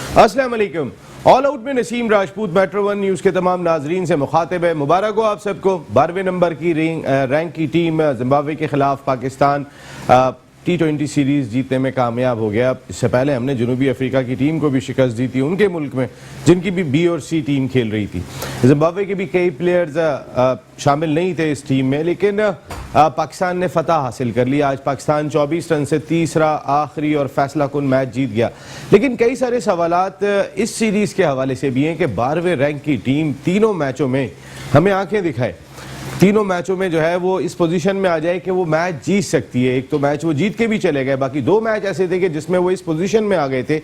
अस्सलाम वालेकुम। All out में Naseem Rajput metro one news के तमाम नाजरीन से मुखातिब है। मुबारक हो आप सबको। 12वें नंबर की रैंक की टीम जिम्बाब्वे के खिलाफ पाकिस्तान T20 सीरीज़ जीतने में कामयाब हो गया। इससे पहले हमने जनूबी अफ्रीका की टीम को भी शिकस्त दी थी उनके मुल्क में, जिनकी भी B और C टीम खेल रही थी। जिम्बाब्वे के भी कई प्लेयर्स शामिल नहीं थे इस टीम में, लेकिन पाकिस्तान ने फतह हासिल कर ली। आज पाकिस्तान 24 रन से तीसरा आखिरी और फैसला कुन मैच जीत गया। लेकिन कई सारे सवालात इस सीरीज़ के हवाले से भी हैं कि 12वें रैंक की टीम तीनों मैचों में हमें आंखें दिखाए, तीनों मैचों में जो है वो इस पोजीशन में आ जाए कि वो मैच जीत सकती है। एक तो मैच वो जीत के भी चले गए, बाकी 2 मैच ऐसे थे कि जिसमें वो इस पोजीशन में आ गए थे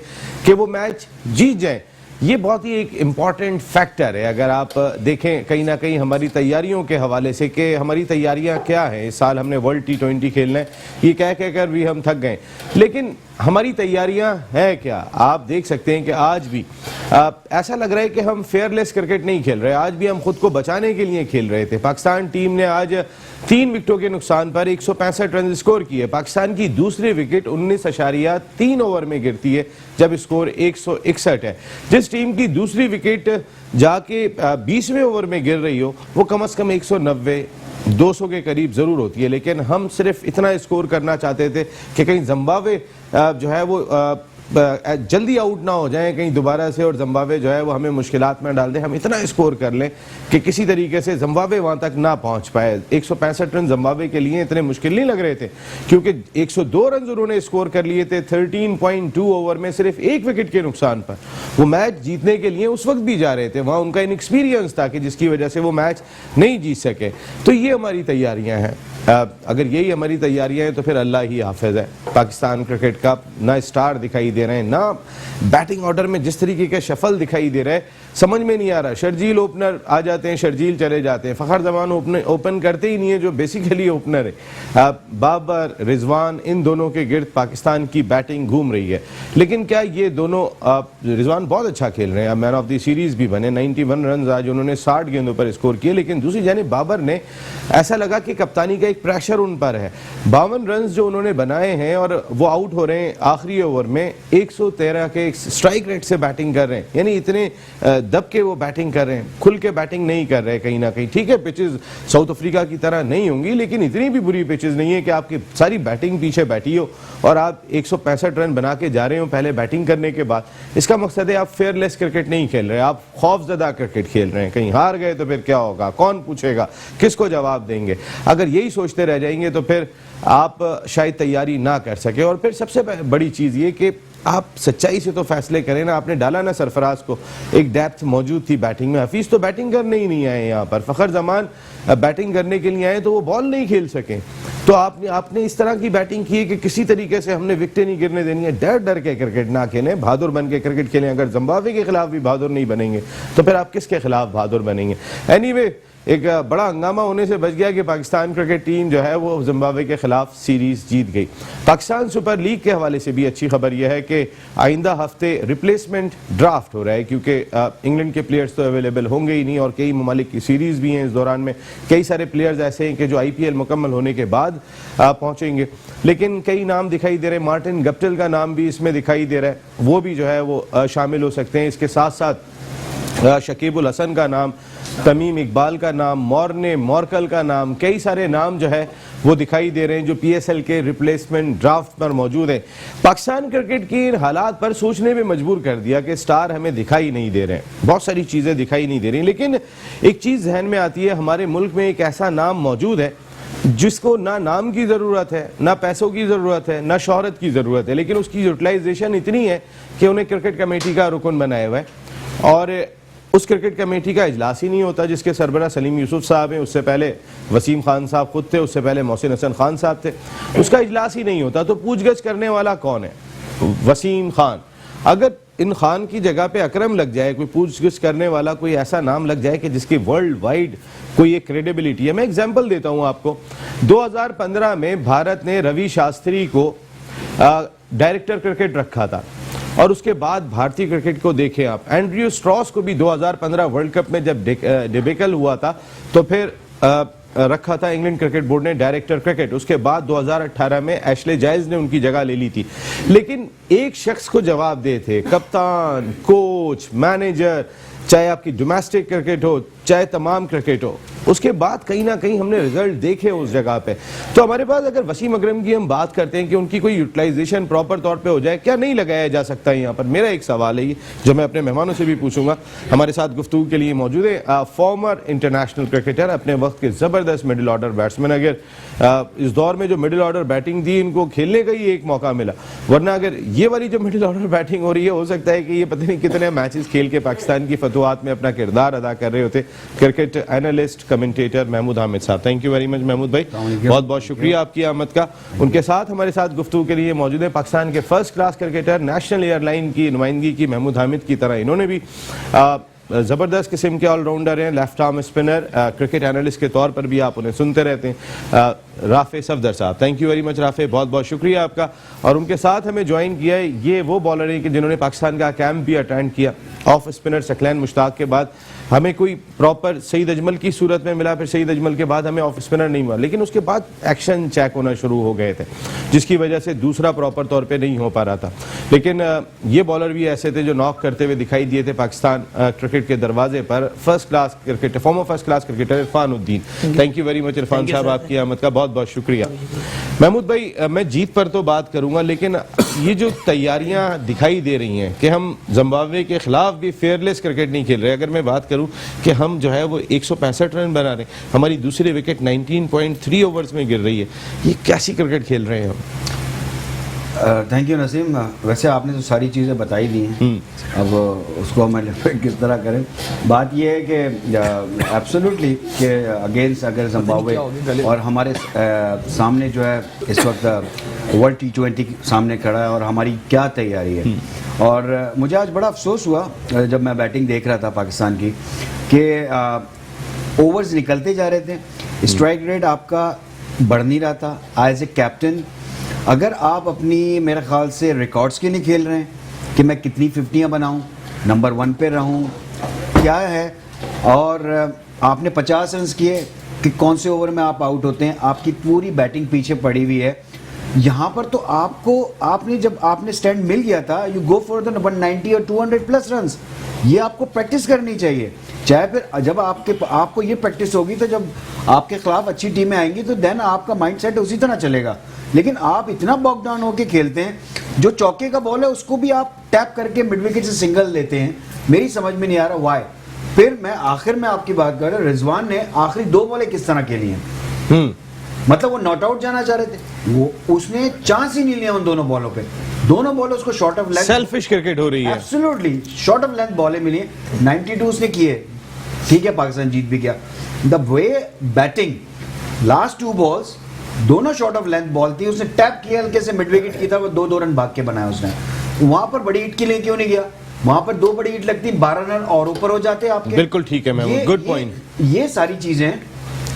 कि वो मैच जीत जाए। ये बहुत ही एक इम्पॉर्टेंट फैक्टर है। अगर आप देखें कहीं ना कहीं हमारी तैयारियों के हवाले से कि हमारी तैयारियां क्या हैं, इस साल हमने वर्ल्ड T20 खेलना है, ये कह कर भी हम थक गए, लेकिन हमारी तैयारियां हैं क्या? आप देख सकते हैं कि आज भी ऐसा लग रहा है कि हम फेयरलेस क्रिकेट नहीं खेल रहे। आज भी हम खुद को बचाने के लिए खेल रहे थे। पाकिस्तान टीम ने आज 3 विकेटों के नुकसान पर 165 रन स्कोर किए। पाकिस्तान की दूसरी विकेट 19.3 ओवर में गिरती है जब स्कोर 161 है। जिस टीम की दूसरी विकेट जाके 20वें ओवर में गिर रही हो वो कम से कम 190-200 के करीब जरूर होती है, लेकिन हम सिर्फ इतना स्कोर करना चाहते थे कि कहीं जिम्बाब्वे जो है वो जल्दी आउट ना हो जाए कहीं दोबारा से, और जिम्बाब्वे जो है वो हमें मुश्किलात में डाल दे। हम इतना स्कोर कर लें कि किसी तरीके से जिम्बाब्वे वहां तक ना पहुंच पाए। 165 रन जिम्बाब्वे के लिए इतने मुश्किल नहीं लग रहे थे, क्योंकि 102 रन उन्होंने स्कोर कर लिए थे 13.2 ओवर में सिर्फ 1 विकेट के नुकसान पर। वो मैच जीतने के लिए उस वक्त भी जा रहे थे, वहां उनका इनएक्सपीरियंस था कि जिसकी वजह से वो मैच नहीं जीत सके। तो ये हमारी तैयारियां हैं। अगर यही हमारी तैयारियां हैं तो फिर अल्लाह ही हाफिज है। पाकिस्तान क्रिकेट का ना स्टार दिखाई दे रहे हैं, ना बैटिंग ऑर्डर में जिस तरीके का शफल दिखाई दे रहा है, समझ में नहीं आ रहा। शर्जील ओपनर आ जाते हैं, शर्जील चले जाते हैं, फ़खर जमान ओपन करते ही नहीं है जो बेसिकली ओपनर है। बाबर, रिजवान, इन दोनों के गिर्द पाकिस्तान की बैटिंग घूम रही है। लेकिन क्या ये दोनों, रिजवान बहुत अच्छा खेल रहे हैं, मैन ऑफ द सीरीज भी बने, 91 रन आज उन्होंने 60 गेंदों पर स्कोर किए। लेकिन दूसरी जानिब बाबर ने ऐसा लगा कि कप्तानी का एक प्रेशर उन पर है। 52 रन जो उन्होंने बनाए हैं और वो आउट हो रहे हैं आखिरी ओवर में 113 के स्ट्राइक रेट से बैटिंग कर रहे हैं, यानी इतने दब के वो बैटिंग कर रहे हैं, खुल के बैटिंग नहीं कर रहे कहीं ना कहीं। ठीक है, पिचेस साउथ अफ्रीका की तरह नहीं होंगी, लेकिन इतनी भी बुरी पिचेस नहीं है कि आपकी सारी बैटिंग पीछे बैठी हो और आप 165 रन बना के जा रहे हो पहले बैटिंग करने के बाद। इसका मकसद है आप फेयरलेस क्रिकेट नहीं खेल रहे, आप खौफजदा क्रिकेट खेल रहे हैं। कहीं हार गए तो फिर क्या होगा, कौन पूछेगा, किसको जवाब देंगे? अगर यही सोचते रह जाएंगे तो फिर आप शायद तैयारी ना कर सके। और फिर सबसे बड़ी चीज़ ये कि आप सच्चाई से तो फैसले करें ना। आपने डाला ना सरफराज को, एक डेप्थ मौजूद थी बैटिंग में। हफीज़ तो बैटिंग करने ही नहीं आए यहाँ पर, फ़खर जमान बैटिंग करने के लिए आए तो वो बॉल नहीं खेल सके। तो आपने इस तरह की बैटिंग की है कि किसी तरीके से हमने विकेटें नहीं गिरने देनी है। डर डर के क्रिकेट ना खेलें, बहादुर बन के क्रिकेट खेलें। अगर जिम्बाब्वे के खिलाफ भी बहादुर नहीं बनेंगे तो फिर आप किसके खिलाफ बहादुर बनेंगे? एनीवे, एक बड़ा हंगामा होने से बच गया कि पाकिस्तान क्रिकेट टीम जो है वो जिम्बाब्वे के खिलाफ सीरीज जीत गई। पाकिस्तान सुपर लीग के हवाले से भी अच्छी खबर यह है कि आइंदा हफ्ते रिप्लेसमेंट ड्राफ्ट हो रहा है, क्योंकि इंग्लैंड के प्लेयर्स तो अवेलेबल होंगे ही नहीं और कई ममालिक की सीरीज भी हैं इस दौरान में। कई सारे प्लेयर्स ऐसे हैं कि जो IPL मुकम्मल होने के बाद पहुंचेंगे, लेकिन कई नाम दिखाई दे रहे हैं। मार्टिन गप्टिल का नाम भी इसमें दिखाई दे रहा है, वो भी जो है वो शामिल हो सकते हैं। इसके साथ साथ शकीबुल हसन का नाम, तमीम इकबाल का नाम, मॉर्कल का नाम, कई सारे नाम जो है वो दिखाई दे रहे हैं जो PSL के रिप्लेसमेंट ड्राफ्ट पर मौजूद हैं। पाकिस्तान क्रिकेट की इन हालात पर सोचने में मजबूर कर दिया कि स्टार हमें दिखाई नहीं दे रहे हैं, बहुत सारी चीज़ें दिखाई नहीं दे रही। लेकिन एक चीज़ जहन में आती है, हमारे मुल्क में एक ऐसा नाम मौजूद है जिसको ना नाम की ज़रूरत है, ना पैसों की ज़रूरत है, ना शोहरत की ज़रूरत है, लेकिन उसकी यूटिलाइजेशन इतनी है कि उन्हें क्रिकेट कमेटी का रुकन बनाया हुआ है। और उस क्रिकेट कमेटी का इजलास ही नहीं होता जिसके सरबरा सलीम यूसुफ साहब हैं, उससे पहले वसीम खान साहब खुद थे, उससे पहले मोहसिन हसन खान साहब थे। उसका इजलास ही नहीं होता। तो पूछगछ करने वाला कौन है? वसीम खान। अगर इन खान की जगह पे अकरम लग जाए, कोई पूछगछ करने वाला कोई ऐसा नाम लग जाए कि जिसकी वर्ल्ड वाइड कोई एक क्रेडिबिलिटी है। मैं एग्जाम्पल देता हूँ आपको। 2015 में भारत ने रवि शास्त्री को डायरेक्टर क्रिकेट रखा था और उसके बाद भारतीय क्रिकेट को देखें आप, एंड्रयू स्ट्रॉस को भी 2015 वर्ल्ड कप में जब डिबेकल हुआ था तो फिर रखा था इंग्लैंड क्रिकेट बोर्ड ने डायरेक्टर क्रिकेट। उसके बाद 2018 में एशले जायज ने उनकी जगह ले ली थी, लेकिन एक शख्स को जवाब दे थे, कप्तान, कोच, मैनेजर, चाहे आपकी डोमेस्टिक क्रिकेट हो चाहे तमाम क्रिकेट हो, उसके बाद कहीं ना कहीं हमने रिजल्ट देखे उस जगह पे। तो हमारे पास अगर वसीम अकरम की हम बात करते हैं कि उनकी कोई यूटिलाइजेशन प्रॉपर तौर पे हो जाए, क्या नहीं लगाया जा सकता है यहाँ पर? मेरा एक सवाल है ये, जो मैं अपने मेहमानों से भी पूछूंगा। हमारे साथ गुफ्तगू के लिए मौजूद है फॉर्मर इंटरनेशनल क्रिकेटर, अपने वक्त के ज़बरदस्त मिडिल ऑर्डर बैट्समैन। अगर इस दौर में जो मिडिल ऑर्डर बैटिंग दी, इनको खेलने का ही एक मौका मिला, वरना अगर ये वाली जो मिडिल ऑर्डर बैटिंग हो रही है, हो सकता है कि ये पता नहीं कितने मैचेस खेल के पाकिस्तान की फतवात में अपना किरदार अदा कर रहे होते। Cricket analyst, commentator Mahmood Hamid sahab, thank you very much Mahmood bhai, बहुत बहुत शुक्रिया आपकी आमद का। उनके साथ हमारे साथ गुफ्तगू के लिए मौजूद है पाकिस्तान के first class cricketer, national airline की नुमाइंदगी की महमूद हामिद की तरह इन्होंने भी ज़बरदस्त किस्म के ऑलराउंडर हैं, left arm spinner, cricket analyst के तौर पर भी आप उन्हें सुनते रहते हैं, राफे सफदर साहब, thank you very much Rafe, बहुत बहुत शुक्रिया आपका। और उनके साथ हमें ज्वाइन किया है, ये वो बॉलर है कि जिन्होंने पाकिस्तान का कैंप भी अटेंड किया। ऑफ स्पिनर सकलैन मुश्ताक के बाद हमें कोई प्रॉपर सईद अजमल की सूरत में मिला, फिर सईद अजमल के बाद हमें ऑफ स्पिनर नहीं मिला, लेकिन उसके बाद एक्शन चेक होना शुरू हो गए थे, जिसकी वजह से दूसरा प्रॉपर तौर पे नहीं हो पा रहा था। लेकिन ये बॉलर भी ऐसे थे जो नॉक करते हुए दिखाई दिए थे पाकिस्तान क्रिकेट के दरवाजे पर। First class cricketer, farmer first class cricketer Irfan Uddin, thank you very much Irfan साहब, आपकी आमद का बहुत बहुत शुक्रिया। महमूद भाई, मैं जीत पर तो बात करूंगा, लेकिन ये जो तैयारियां दिखाई दे रही हैं कि हम जिम्बाब्वे के खिलाफ भी फेयरलेस क्रिकेट नहीं खेल रहे। अगर मैं बात करूं कि हम जो है वो 165 रन बना रहे हैं, हमारी दूसरी विकेट 19.3 ओवर्स में गिर रही है, ये कैसी क्रिकेट खेल रहे हैं हम? थैंक यू नसीम, वैसे आपने तो सारी चीज़ें बताई दी हैं, अब उसको हम किस तरह करें। बात यह है कि एब्सोल्युटली कि अगेंस्ट अगर जिम्बाब्वे और हमारे सामने जो है इस वक्त वर्ल्ड T20 सामने खड़ा है और हमारी क्या तैयारी है। और मुझे आज बड़ा अफसोस हुआ जब मैं बैटिंग देख रहा था पाकिस्तान की कि ओवर्स निकलते जा रहे थे, स्ट्राइक रेट आपका बढ़ नहीं रहा था। एज ए कैप्टन अगर आप अपनी, मेरे ख्याल से रिकॉर्ड्स के लिए खेल रहे हैं कि मैं कितनी 50यां बनाऊं, नंबर 1 पे रहूं, क्या है, और आपने 50 रन किए कि कौन से ओवर में आप आउट होते हैं, आपकी पूरी बैटिंग पीछे पड़ी हुई है। यहाँ पर तो आपने जब आपने स्टैंड मिल गया था, यू गो फॉर द 190 और 200 प्लस रन, ये आपको प्रैक्टिस करनी चाहिए। चाहे फिर जब आपको ये प्रैक्टिस होगी तो जब आपके खिलाफ अच्छी टीमें आएंगी तो देन आपका माइंड सेट उसी तरह चलेगा। लेकिन आप इतना बॉक डाउन होकर खेलते हैं, जो चौके का बॉल है उसको भी आप टैप करके मिड विकेट से सिंगल लेते हैं, मेरी समझ में नहीं आ रहा व्हाई। फिर मैं आखिर में आपकी बात कर रहा हूँ, रिजवान ने आखिरी 2 बॉलें किस तरह खेली हैं, मतलब वो नॉट आउट जाना चाह रहे थे, वो उसने चांस ही नहीं लिया उन दोनों बॉलों पे। दोनों बॉल उसको short of length, selfish cricket हो रही है, एब्सोल्युटली शॉर्ट ऑफ लेंथ बॉलें मिली। 92 उसने किए, ठीक है, पाकिस्तान जीत भी गया। The way batting, last 2 balls दोनों शॉर्ट ऑफ लेंथ बॉल थी, उसने टैप किया हल्के से मिड विकेट की था, वो 2-2 रन भाग के बनाया उसने। वहां पर बड़ी हिट के लिए क्यों नहीं गया? वहां पर 2 बड़ी हिट लगती, 12 रन और ऊपर हो जाते आपके। बिल्कुल ठीक है महमूद, गुड पॉइंट। ये सारी चीजें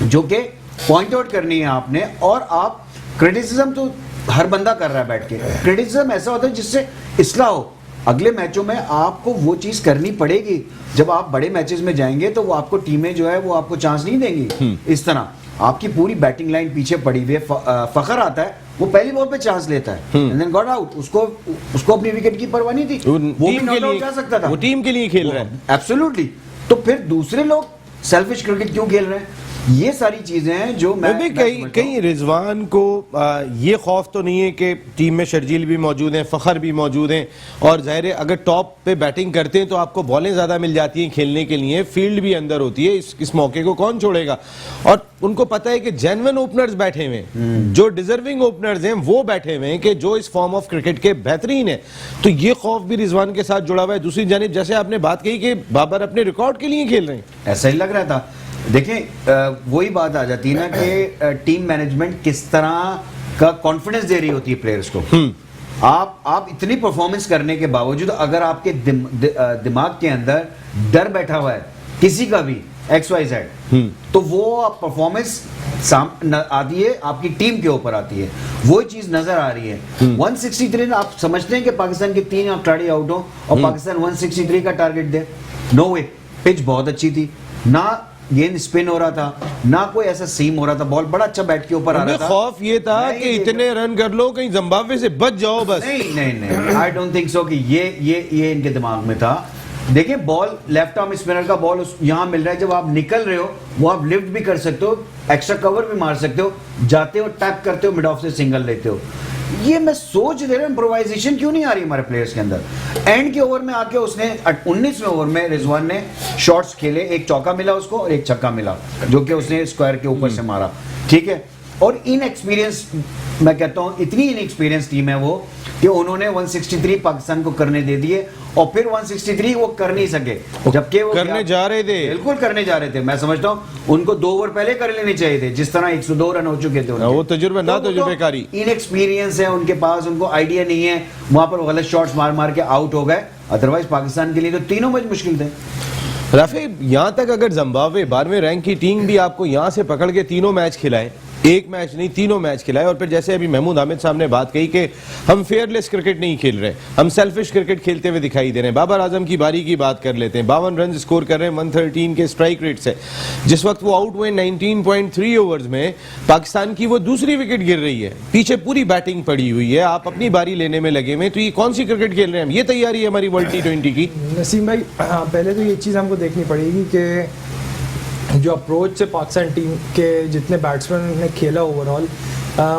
जो कि पॉइंट आउट करनी है आपने। और आप क्रिटिसिज्म तो हर बंदा कर रहा है बैठ के, क्रिटिसिज्म ऐसा होता है जिससे इस्लाह हो। अगले मैचों में आपको वो चीज करनी पड़ेगी। जब आप बड़े मैचेस में जाएंगे तो वो आपको टीमें जो है वो आपको चांस नहीं देंगी। इस तरह आपकी पूरी बैटिंग लाइन पीछे पड़ी हुई है। फखर आता है, वो पहली बॉल पे चांस लेता है एंड देन गॉट आउट। उसको अपनी विकेट की परवाह नहीं थी, वो भी नॉट आउट जा सकता था, वो टीम के लिए खेल रहा है। एब्सोल्युटली। तो फिर दूसरे लोग सेल्फिश क्रिकेट क्यों खेल रहे हैं? ये सारी चीजें हैं जो मैं कहीं रिजवान को ये खौफ तो नहीं है कि टीम में शर्जील भी मौजूद हैं, फखर भी मौजूद हैं, और जाहिर है अगर टॉप पे बैटिंग करते हैं तो आपको बॉलें ज्यादा मिल जाती हैं खेलने के लिए, फील्ड भी अंदर होती है, इस मौके को कौन छोड़ेगा। और उनको पता है कि जेन्युइन ओपनर्स बैठे हुए हैं, जो डिजर्विंग ओपनर्स हैं वो बैठे हुए हैं कि जो इस फॉर्म ऑफ क्रिकेट के बेहतरीन है। तो ये खौफ भी रिजवान के साथ जुड़ा हुआ है। दूसरी जानिब जैसे आपने बात कही कि बाबर अपने रिकॉर्ड के लिए खेल रहे हैं, ऐसा ही लग रहा था। देखें, वही बात आ जाती है ना कि टीम मैनेजमेंट किस तरह का कॉन्फिडेंस दे रही होती है प्लेयर्स को। आप इतनी परफॉर्मेंस करने के बावजूद अगर आपके दिमाग के अंदर डर बैठा हुआ है किसी का भी XYZ, तो वो परफॉर्मेंस आती है आपकी टीम के ऊपर आती है, वो चीज नजर आ रही है। 163 आप समझते हैं कि पाकिस्तान के 3 खिलाड़ी आउट हो और पाकिस्तान 163 का टारगेट दे? नो वे। पिच बहुत अच्छी थी ना, गेंद स्पिन हो रहा था, ना कोई ऐसा सीम हो रहा था, बॉल बड़ा अच्छा बैट के ऊपर आ रहा था। खौफ ये था कि इतने रन कर लो कहीं जिम्बाब्वे से बच जाओ बस। नहीं, आई डोंट थिंक सो कि ये इनके दिमाग में था। देखिए बॉल लेफ्ट आर्म स्पिनर का बॉल यहाँ मिल रहा है, जब आप निकल रहे हो वो आप लिफ्ट भी कर सकते हो, एक्स्ट्रा कवर भी मार सकते हो, जाते हो टैप करते हो, मिड ऑफ से सिंगल लेते हो। ये मैं सोच दे रहा हूँ इम्प्रोवाइजेशन क्यों नहीं आ रही हमारे प्लेयर्स के अंदर। एंड के ओवर में आके उसने 19वें ओवर में रिजवान ने शॉट्स खेले, एक चौका मिला उसको और एक छक्का मिला जो कि उसने स्क्वायर के ऊपर से मारा, ठीक है। और इनएक्सपीरियंस, मैं कहता हूँ इतनी इनएक्सपीरियंस टीम है वो कि उन्होंने 163 पाकिस्तान को करने दे दिए और फिर 163 वो कर नहीं सके, जबकि वो करने जा रहे थे, बिल्कुल करने जा रहे थे। मैं समझता हूँ उनको 2 ओवर पहले कर लेने चाहिए थे, जिस तरह 102 रन हो चुके थे उनके। वो तजुर्बा ना तजुर्बेकारी, इनएक्सपीरियंस है उनके पास, उनको आइडिया नहीं है, वहां पर गलत शॉट्स मार मार के आउट हो गए। अदरवाइज पाकिस्तान के लिए तो तीनों मैच मुश्किल थे। राफे, यहाँ तक अगर जिम्बाब्वे 12वें रैंक की टीम भी आपको यहाँ से पकड़ के तीनों मैच खिलाए, एक मैच नहीं तीनों मैच खिलाए, और फिर जैसे अभी महमूद हामिद साहब ने बात कही कि हम फेयरलेस क्रिकेट नहीं खेल रहे, हम सेल्फिश क्रिकेट खेलते हुए दिखाई दे रहे हैं। बाबर आजम की बारी की बात कर लेते हैं, 52 रन स्कोर कर रहे हैं 113 के स्ट्राइक रेट से। जिस वक्त वो आउट हुए 19.3 ओवर्स में, पाकिस्तान की वो दूसरी विकेट गिर रही है, पीछे पूरी बैटिंग पड़ी हुई है, आप अपनी बारी लेने में लगे हुए, तो ये कौन सी क्रिकेट खेल रहे हैं हम? ये तैयारी है हमारी वर्ल्ड T20 की? नसीम भाई, पहले तो ये चीज़ हमको देखनी पड़ेगी कि जो अप्रोच से पाकिस्तान टीम के जितने बैट्समैन ने खेला ओवरऑल,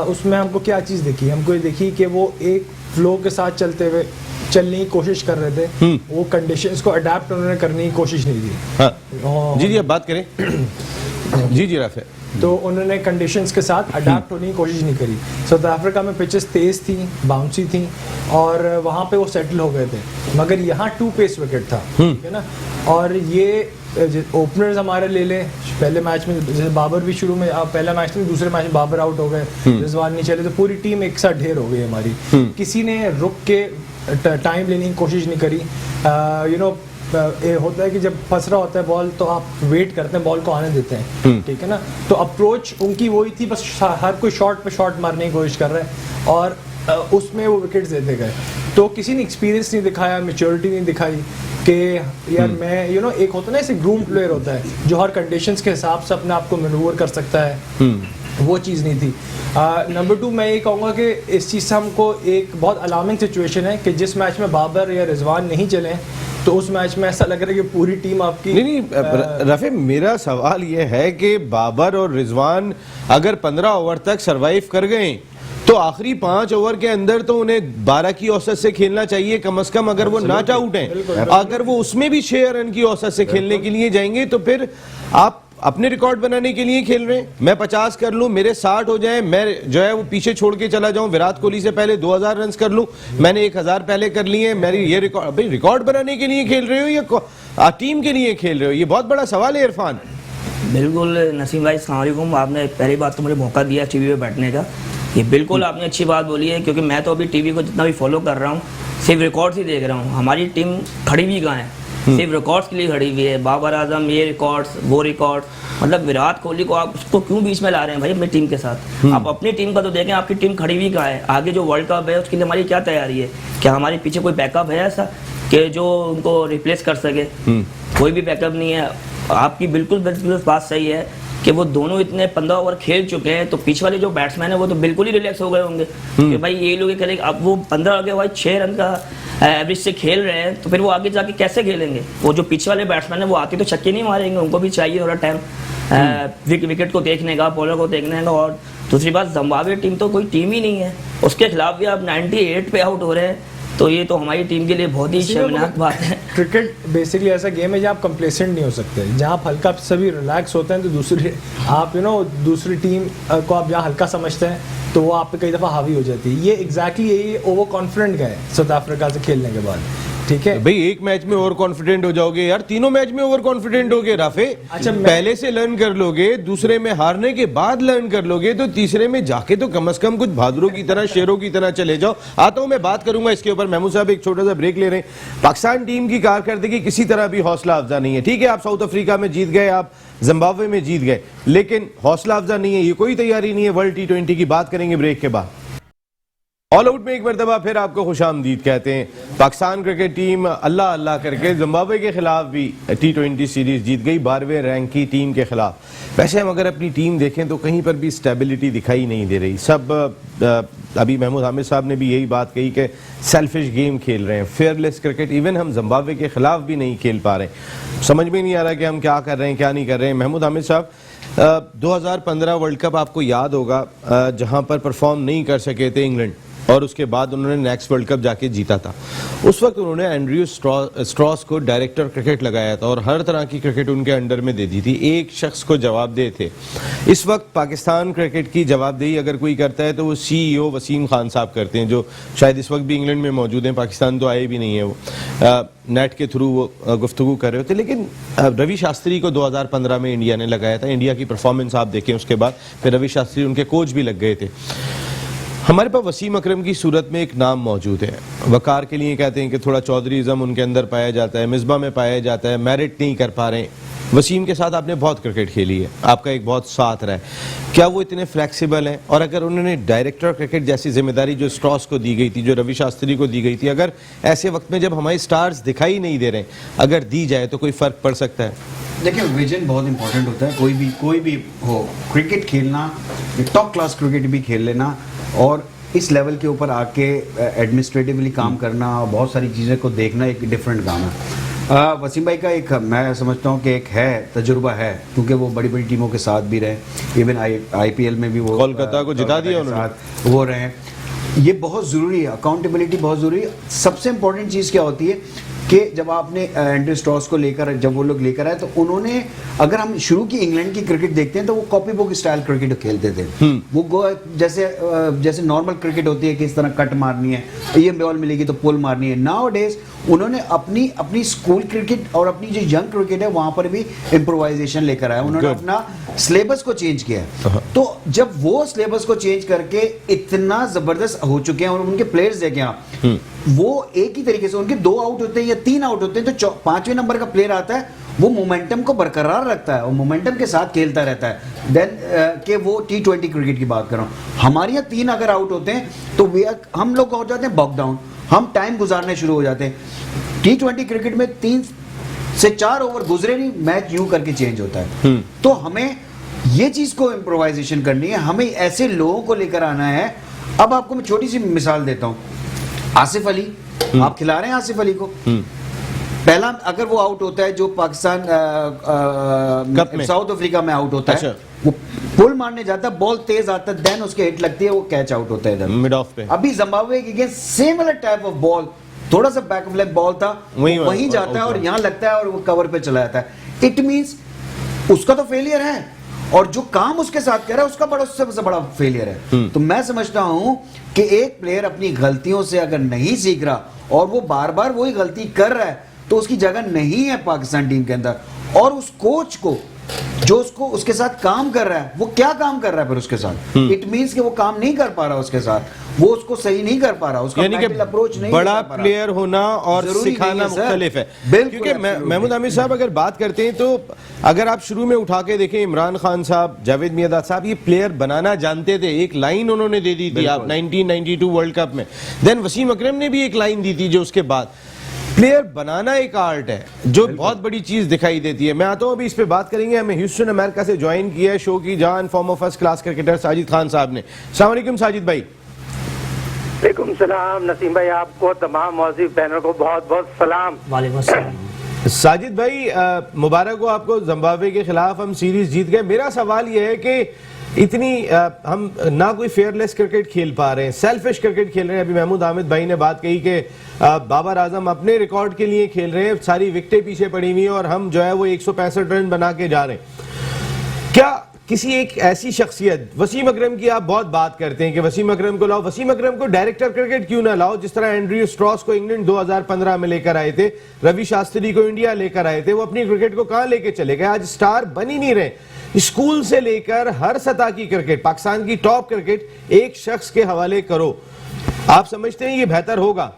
उसमें हमको क्या चीज़ देखी? हमको ये देखी कि वो एक फ्लो के साथ चलने की कोशिश कर रहे थे, वो कंडीशंस को अडेप्ट उन्होंने करने की कोशिश नहीं की। हाँ। जी अब बात करें। जी राफे, तो उन्होंने कंडीशंस के साथ अडेप्ट होने की कोशिश नहीं करी। साउथ अफ्रीका में पिचेस तेज़ थी, बाउंसी थी, और वहाँ पे वो सेटल हो गए थे, मगर यहाँ 2 पेस विकेट था, ठीक है ना। और ये ओपनर्स हमारे ले लें, पहले मैच में जैसे बाबर भी शुरू में, पहला मैच में, दूसरे मैच में बाबर आउट हो गए, रिजवान नहीं चले, तो पूरी टीम एक साथ ढेर हो गई हमारी। किसी ने रुक के टाइम लेने की कोशिश नहीं करी। होता है कि जब फंस रहा होता है बॉल तो आप वेट करते हैं, बॉल को आने देते हैं, ठीक है ना। तो अप्रोच उनकी वही थी, बस हर कोई शॉट पे शॉट मारने की कोशिश कर रहा है और उसमें वो विकेट्स देते गए। तो किसी ने एक्सपीरियंस नहीं दिखाया, मैच्योरिटी नहीं दिखाई कि यार मैं एक होता है ना, ऐसे ग्रूम प्लेयर होता है जो हर कंडीशंस के हिसाब से अपने आप को मैनूवर कर सकता है, वो चीज़ नहीं थी। नंबर 2, मैं ये कहूँगा कि इस चीज़ से हमको एक बहुत अलार्मिंग सिचुएशन है कि जिस मैच में बाबर या रिजवान नहीं चले तो उस मैच में ऐसा लग रहा है कि पूरी टीम आपकी नहीं रफे, मेरा सवाल ये है कि बाबर और रिजवान अगर 15 ओवर तक सरवाइव कर गए तो आखिरी 5 ओवर के अंदर तो उन्हें 12 की औसत से खेलना चाहिए कम से कम, अगर वो नॉट आउट हैं। अगर वो उसमें भी 6 रन की औसत से खेलने के लिए जाएंगे तो फिर आप अपने रिकॉर्ड बनाने के लिए खेल रहे हैं। मैं 50 कर लूं, मेरे 60 हो जाए, मैं जो है वो पीछे छोड़ के चला जाऊं, विराट कोहली से पहले 2000 रन कर लूं, मैंने 1000 पहले कर लिए, मेरी ये रिकॉर्ड, भाई रिकॉर्ड बनाने के लिए खेल रहे हो या टीम के लिए खेल रहे हो? ये बहुत बड़ा सवाल है इरफान। बिल्कुल नसीम भाई, अस्सलाम वालेकुम। आपने पहली बात तो मुझे मौका दिया टीवी पे बैठने का, ये बिल्कुल आपने अच्छी बात बोली है, क्योंकि मैं तो अभी टीवी को जितना भी फॉलो कर रहा हूँ सिर्फ रिकॉर्ड्स ही देख रहा हूँ। हमारी टीम खड़ी भी कहाँ है, सिर्फ रिकॉर्ड्स के लिए खड़ी हुई है। बाबर आजम ये रिकॉर्ड्स वो रिकॉर्ड्स, मतलब विराट कोहली को आप उसको क्यों बीच में ला रहे हैं भाई अपनी टीम के साथ? आप अपनी टीम का तो देखें, आपकी टीम खड़ी हुई कहाँ है? आगे जो वर्ल्ड कप है उसके लिए हमारी क्या तैयारी है? क्या हमारे पीछे कोई बैकअप है ऐसा कि जो उनको रिप्लेस कर सके? कोई भी बैकअप नहीं है। आपकी बिल्कुल बात सही है कि वो दोनों इतने 15 ओवर खेल चुके हैं, तो पीछे वाले जो बैट्समैन है वो तो बिल्कुल ही रिलैक्स हो गए होंगे कि भाई ये लोग खेलेंगे। अब वो 15 आगे भाई 6 रन का एवरेज से खेल रहे हैं, तो फिर वो आगे जाके कैसे खेलेंगे? वो जो पीछे वाले बैट्समैन है वो आते तो छक्के नहीं मारेंगे, उनको भी चाहिए थोड़ा टाइम विकेट को देखने का, बॉलर को देखने का। और दूसरी बात, जिम्बाब्वे टीम तो कोई टीम ही नहीं है, उसके खिलाफ भी आप 98 पे आउट हो रहे हैं, तो ये तो हमारी टीम के लिए बहुत ही शर्मनाक बात है। क्रिकेट बेसिकली ऐसा गेम है जहाँ आप कंप्लेसेंट नहीं हो सकते, जहाँ आप हल्का सभी रिलैक्स होते हैं, तो दूसरी आप दूसरी टीम को आप जहाँ हल्का समझते हैं तो वो आप पे कई दफ़ा हावी हो जाती है। ये एग्जैक्टली यही ओवर कॉन्फिडेंट का है साउथ अफ्रीका से खेलने के बाद, ठीक है भाई। एक मैच में ओवर कॉन्फिडेंट हो जाओगे यार, तीनों मैच में ओवर कॉन्फिडेंट हो गए राफे। अच्छा, पहले से लर्न कर लोगे, दूसरे में हारने के बाद लर्न कर लोगे, तो तीसरे में जाके तो कम से कम कुछ बहादुरों की तरह, शेरों की तरह चले जाओ। आता हूं, मैं बात करूंगा इसके ऊपर। महमूद साहब एक छोटा सा ब्रेक ले रहे हैं। पाकिस्तान टीम की कारकर्दगी किसी तरह भी हौसला अफजा नहीं है। ठीक है, आप साउथ अफ्रीका में जीत गए, आप जिम्बाब्वे में जीत गए, लेकिन हौसला अफजा नहीं है, ये कोई तैयारी नहीं है वर्ल्ड T20 की। बात करेंगे ब्रेक के बाद। ऑल आउट में एक मरतबा फिर आपको खुशामदीद कहते हैं। पाकिस्तान क्रिकेट टीम अल्लाह अल्लाह करके जिम्बाब्वे के खिलाफ भी T20 सीरीज जीत गई, 12वें रैंक की टीम के खिलाफ। वैसे हम अगर अपनी टीम देखें तो कहीं पर भी स्टेबिलिटी दिखाई नहीं दे रही। सब अभी महमूद हामिद साहब ने भी यही बात कही कि सेल्फिश गेम खेल रहे हैं, फेयरलेस क्रिकेट इवन हम जिम्बाब्वे के खिलाफ भी नहीं खेल पा रहे। समझ में नहीं आ रहा कि हम क्या कर रहे हैं क्या नहीं कर रहे हैं। महमूद हामिद साहब, 2015 वर्ल्ड कप आपको याद होगा, जहां पर परफॉर्म नहीं कर सके थे इंग्लैंड और उसके बाद उन्होंने नेक्स्ट वर्ल्ड कप जाके जीता था। उस वक्त उन्होंने एंड्रयू स्ट्रॉस को डायरेक्टर क्रिकेट लगाया था और हर तरह की क्रिकेट उनके अंडर में दे दी थी, एक शख्स को जवाबदेह थे। इस वक्त पाकिस्तान क्रिकेट की जवाबदेही अगर कोई करता है तो वो CEO वसीम खान साहब करते हैं, जो शायद इस वक्त भी इंग्लैंड में मौजूद हैं, पाकिस्तान तो आए भी नहीं है। वो नेट के थ्रू वो गुफ्तगू कर रहे होते। लेकिन रवि शास्त्री को 2015 में इंडिया ने लगाया था। इंडिया की परफॉर्मेंस आप देखें, उसके बाद फिर रवि शास्त्री उनके कोच भी लग गए थे। हमारे पास वसीम अकरम की सूरत में एक नाम मौजूद है। वकार के लिए कहते हैं कि थोड़ा चौधरीज़म उनके अंदर पाया जाता है, मिसबा में पाया जाता है, मेरिट नहीं कर पा रहे। वसीम के साथ आपने बहुत क्रिकेट खेली है, आपका एक बहुत साथ रहा है। क्या वो इतने फ्लेक्सिबल हैं? और अगर उन्होंने डायरेक्टर क्रिकेट जैसी जिम्मेदारी जो स्ट्रॉस को दी गई थी, जो रवि शास्त्री को दी गई थी, अगर ऐसे वक्त में जब हमारे स्टार्स दिखाई नहीं दे रहे, अगर दी जाए तो कोई फ़र्क पड़ सकता है? देखिए, विजन बहुत इंपॉर्टेंट होता है। कोई भी हो, क्रिकेट खेलना, टॉप क्लास क्रिकेट भी खेल लेना और इस लेवल के ऊपर आके एडमिनिस्ट्रेटिवली काम करना और बहुत सारी चीज़ें को देखना एक डिफरेंट काम है। वसीम भाई का एक, मैं समझता हूँ कि एक है तजुर्बा है, क्योंकि वो बड़ी बड़ी टीमों के साथ भी रहे, इवन IPL में भी वो कोलकाता को जिता दिया उन्होंने, वो रहे। ये बहुत ज़रूरी है, अकाउंटेबिलिटी बहुत ज़रूरी है। सबसे इम्पोर्टेंट चीज़ क्या होती है कि जब आपने एंड्रयू स्ट्रॉस को लेकर, जब वो लोग लेकर आए, तो उन्होंने, अगर हम शुरू की इंग्लैंड की क्रिकेट देखते हैं तो वो कॉपी बुक स्टाइल क्रिकेट खेलते थे। वो जैसे नॉर्मल क्रिकेट होती है कि इस तरह कट मारनी है, ये बॉल मिलेगी तो पुल मारनी है। नाउ डेज उन्होंने अपनी स्कूल क्रिकेट और अपनी जो यंग क्रिकेट है वहां पर भी इम्प्रोवाइजेशन लेकर आया। उन्होंने अपना सिलेबस को चेंज किया है। तो जब वो सिलेबस को चेंज करके इतना जबरदस्त हो चुके हैं और उनके प्लेयर्स देखें आप, वो एक ही तरीके से, उनके 2 आउट होते हैं या 3 आउट होते हैं तो 5वें नंबर का प्लेयर आता है, वो मोमेंटम को बरकरार रखता है और मोमेंटम के साथ खेलता रहता है। देन के वो T20 क्रिकेट की बात कर रहा हूँ, हमारे यहाँ 3 अगर आउट होते हैं तो हम लोग हो जाते हैं बॉक डाउन, हम टाइम गुजारने शुरू हो जाते हैं। T20 क्रिकेट में 3 से 4 ओवर गुजरे नहीं, मैच यूं करके चेंज होता है। तो हमें ये चीज को इम्प्रोवाइजेशन करनी है, हमें ऐसे लोगों को लेकर आना है। अब आपको मैं छोटी सी मिसाल देता हूँ, आसिफ अली, आप खिला रहे हैं आसिफ अली को, पहला अगर वो आउट होता है जो पाकिस्तान साउथ अफ्रीका में आउट होता है, वो पुल मारने जाता है, बॉल तेज आता है, देन उसके हिट लगती है, वो कैच आउट होता है इधर मिड ऑफ पे। अभी जिम्बाब्वे के against similar type of ball, थोड़ा सा बैक ऑफ लेग बॉल था, वहीं जाता है और यहाँ लगता है और वो कवर पे चला जाता है। इट मींस उसका तो फेलियर है और जो काम उसके साथ कर रहा है उसका बड़ा, उससे बड़ा फेलियर है। तो मैं समझता हूं कि एक प्लेयर अपनी गलतियों से अगर नहीं सीख रहा और वो बार बार वही गलती कर रहा है तो उसकी जगह नहीं है पाकिस्तान टीम के अंदर। और उस कोच को जो उसके साथ काम कर रहा है, वो क्या काम कर रहा है फिर उसके साथ, इट मींस कि वो काम नहीं कर पा रहा उसके साथ, वो उसको सही नहीं कर पा रहा, उसका मेंटल अप्रोच नहीं, बड़ा प्लेयर होना और सिखाना मुख्तलिफ है। क्योंकि महमूद हामिद साहब अगर बात करते हैं तो अगर आप शुरू में उठा के देखें, इमरान खान साहब, जावेद मियादाद साहब, ये प्लेयर बनाना जानते थे। एक लाइन उन्होंने दे दी थी आप 1992 वर्ल्ड कप में। देन वसीम अकरम ने भी एक लाइन दी थी, जो उसके बाद प्लेयर बनाना एक आर्ट है जो बहुत बड़ी चीज दिखाई देती है। मैं आता हूं, अभी इस पे बात करेंगे। हमें ह्यूस्टन अमेरिका से ज्वाइन किया है शो की जान farmer first class cricketer Sajid Khan साहब ने। अस्सलाम वालेकुम साजिद भाई। वालेकुम सलाम नसीम भाई, आपको तमाम मौजूद पैनल को बहुत बहुत सलाम। वालेकुम सलाम। साजिद भाई, मुबारक हो आपको, जिम्बाब्वे के खिलाफ हम सीरीज जीत गए। मेरा सवाल यह है कि इतनी हम ना कोई फेयरलेस क्रिकेट खेल पा रहे हैं, सेल्फिश क्रिकेट खेल रहे हैं। अभी महमूद हामिद भाई ने बात कही कि बाबर आजम अपने रिकॉर्ड के लिए खेल रहे हैं, सारी विकेटें पीछे पड़ी हुई हैं और हम जो है वो 165 रन बना के जा रहे हैं। क्या किसी एक ऐसी शख्सियत, वसीम अकरम की आप बहुत बात करते हैं कि वसीम अकरम को लाओ, वसीम अकरम को डायरेक्टर क्रिकेट क्यों ना लाओ, जिस तरह एंड्रयू स्ट्रॉस को इंग्लैंड 2015 में लेकर आए थे, रवि शास्त्री को इंडिया लेकर आए थे, वो अपनी क्रिकेट को कहां लेके चले गए? आज स्टार बन ही नहीं रहे। स्कूल से लेकर हर सतह की क्रिकेट, पाकिस्तान की टॉप क्रिकेट एक शख्स के हवाले करो। आप समझते हैं ये बेहतर होगा?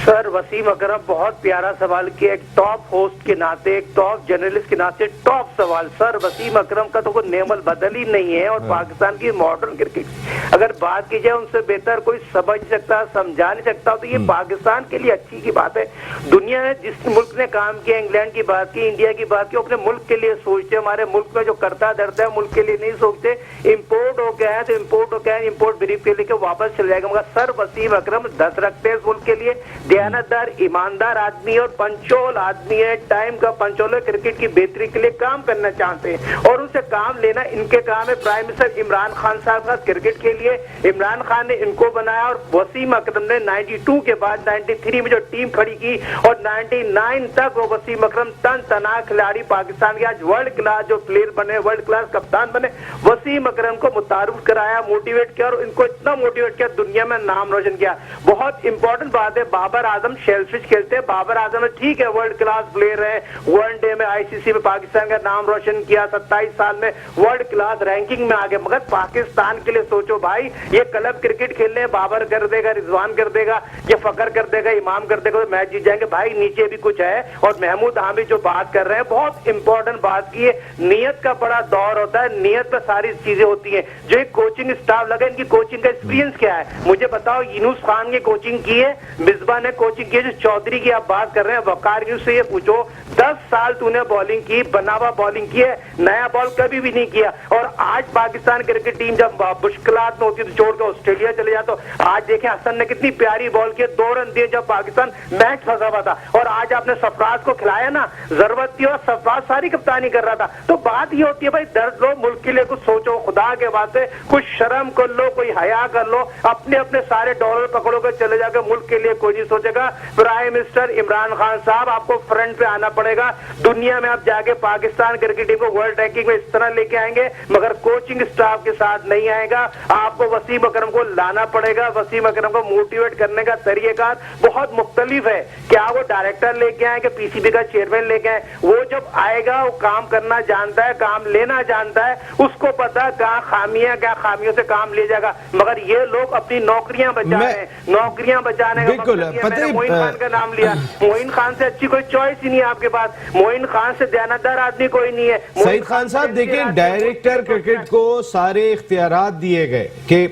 सर वसीम अकरम बहुत प्यारा सवाल किया, एक टॉप होस्ट के नाते, एक टॉप जर्नलिस्ट के नाते टॉप सवाल। सर वसीम अकरम का तो कोई नेमल बदल ही नहीं है, और पाकिस्तान की मॉडर्न क्रिकेट अगर बात की जाए उनसे बेहतर कोई समझ सकता, समझा नहीं सकता। तो ये पाकिस्तान के लिए अच्छी की बात है। दुनिया में जिस मुल्क ने काम किया, इंग्लैंड की बात की, इंडिया की बात की, अपने मुल्क के लिए सोचते। हमारे मुल्क में जो करता धरता है मुल्क के लिए नहीं सोचते। इम्पोर्ट हो गया है तो इम्पोर्ट हो गया है, इम्पोर्ट ब्रीफ के लेके वापस चल जाएगा। मगर सर वसीम अकरम दस रखते हैं इस मुल्क के लिए, दयानतदार ईमानदार आदमी है और पंचोल आदमी है। टाइम का पंचोल है, क्रिकेट की बेहतरी के लिए काम करना चाहते हैं और उनसे काम लेना इनके काम है। प्राइम मिनिस्टर इमरान खान साहब का क्रिकेट के लिए इमरान खान ने इनको बनाया, और वसीम अकरम ने 92 के बाद 93 में जो टीम खड़ी की और 99 तक वो वसीम अकरम तन तना खिलाड़ी पाकिस्तान के आज वर्ल्ड क्लास जो प्लेयर बने, वर्ल्ड क्लास कप्तान बने। वसीम अकरम को मुतारुफ कराया, मोटिवेट किया और इनको इतना मोटिवेट किया, दुनिया में नाम रोशन किया। बहुत इंपॉर्टेंट बात है, बाबर आजम शेलफिश खेलते हैं। बाबर आजम ठीक है, वर्ल्ड क्लास प्लेयर है, वनडे में आईसीसी में पाकिस्तान का नाम रोशन किया, 27 साल में वर्ल्ड क्लास रैंकिंग में आ गए। मगर पाकिस्तान के लिए सोचो भाई, ये क्लब क्रिकेट खेलने बाबर कर देगा, रिजवान कर देगा, ये फकर कर देगा, इमाम कर देगा तो मैच जीत जाएंगे। भाई नीचे भी कुछ है। और महमूद हामिद जो बात कर रहे हैं बहुत इंपॉर्टेंट बात की है, नियत का बड़ा दौर होता है, नियत पे सारी चीजें होती हैं। जो एक कोचिंग स्टाफ लगा, इनकी कोचिंग का एक्सपीरियंस क्या है मुझे बताओ। यूनुस खान की कोचिंग की है, मिसबा ने कोचिंग की है, जो चौधरी की आप बात कर रहे हैं, वकार यूनुस से ये पूछो 10 साल तूने बॉलिंग की, बनावा बॉलिंग की है, नया बॉल कभी भी नहीं किया। और आज पाकिस्तान क्रिकेट टीम जब मुश्किलात में होती है तो छोड़कर ऑस्ट्रेलिया चले जाए, तो आज देखें हसन ने कितनी प्यारी बॉल की, 2 रन दिए जब पाकिस्तान मैच फंसा हुआ था। और आज आपने सरफराज को खिलाया ना, जरूरत थी और सरफराज सारी कप्तानी कर रहा था। तो बात ये होती है भाई, दर्द लो, मुल्क के लिए कुछ सोचो, खुदा के वास्ते कुछ शर्म कर लो, कोई हया कर लो, अपने अपने सारे डॉलर पकड़ो कर चले जाकर मुल्क के लिए कोई नहीं सोचेगा। प्राइम मिनिस्टर इमरान खान साहब आपको फ्रंट पे आना पड़ेगा। दुनिया में आप जाके पाकिस्तान क्रिकेट टीम को वर्ल्ड रैंकिंग में इस तरह लेके आएंगे, मगर कोचिंग स्टाफ के साथ नहीं आएगा। आपको वसीम अकरम को लाना पड़ेगा। वसीम अकरम को मोटिवेट करने का तरीकेकार बहुत मुख्तलिफ है। क्या वो डायरेक्टर लेके आए कि पीसीबी का चेयरमैन लेके आए? वो जब आएगा वो काम करना जानता है, काम लेना जानता है, उसको पता है कहाँ खामियां, क्या खामियों से काम ले जाएगा। मगर ये लोग अपनी नौकरियां बचा रहे हैं, नौकरियां बचाने का मैंने मोइन खान का नाम लिया। मोइन खान से अच्छी कोई चॉइस ही नहीं है आपके पास, मोइन खान से दयानतदार आदमी कोई नहीं है। सईद खान साहब देखिए, डायरेक्टर क्रिकेट को सारे इख्तियारात दिए गए कि